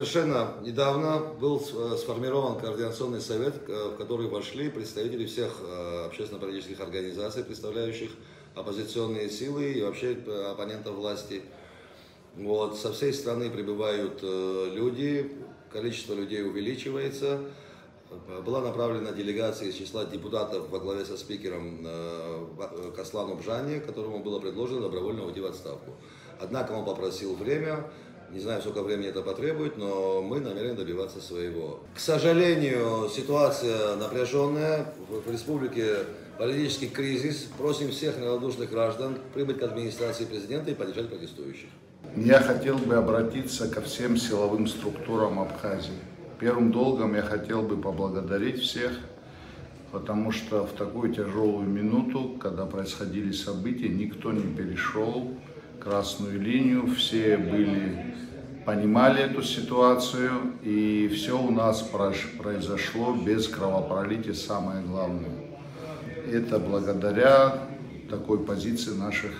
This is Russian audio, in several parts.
Совершенно недавно был сформирован координационный совет, в который вошли представители всех общественно-политических организаций, представляющих оппозиционные силы и вообще оппонентов власти. Вот, со всей страны прибывают люди, количество людей увеличивается. Была направлена делегация из числа депутатов во главе со спикером Каслану Бжане, которому было предложено добровольно уйти в отставку. Однако он попросил время. Не знаю, сколько времени это потребует, но мы намерены добиваться своего. К сожалению, ситуация напряженная. В республике политический кризис. Просим всех неравнодушных граждан прибыть к администрации президента и поддержать протестующих. Я хотел бы обратиться ко всем силовым структурам Абхазии. Первым долгом я хотел бы поблагодарить всех, потому что в такую тяжелую минуту, когда происходили события, никто не перешел красную линию, все понимали эту ситуацию, и все у нас произошло без кровопролития, самое главное. Это благодаря такой позиции наших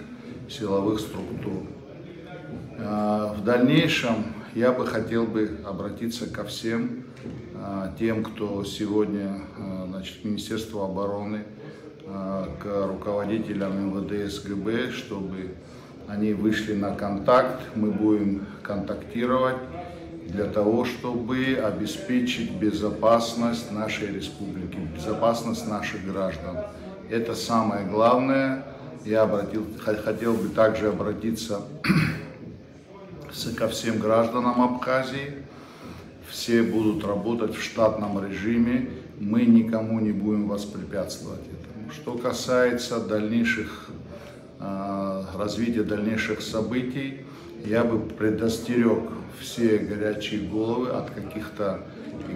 силовых структур. В дальнейшем я бы хотел обратиться ко всем тем, кто сегодня, к Министерству обороны, к руководителям МВД, СГБ, чтобы они вышли на контакт, мы будем контактировать для того, чтобы обеспечить безопасность нашей республики, безопасность наших граждан. Это самое главное. Я хотел бы также обратиться ко всем гражданам Абхазии. Все будут работать в штатном режиме, мы никому не будем воспрепятствовать этому. Что касается развития дальнейших событий, я бы предостерег все горячие головы от каких-то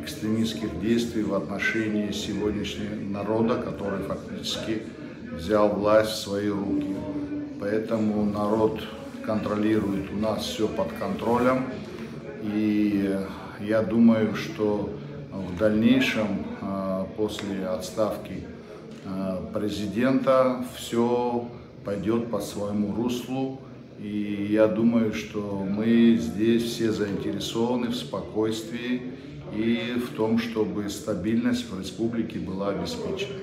экстремистских действий в отношении сегодняшнего народа, который фактически взял власть в свои руки. Поэтому народ контролирует, у нас все под контролем, и я думаю, что в дальнейшем, после отставки президента, все пойдет по своему руслу, и я думаю, что мы здесь все заинтересованы в спокойствии и в том, чтобы стабильность в республике была обеспечена.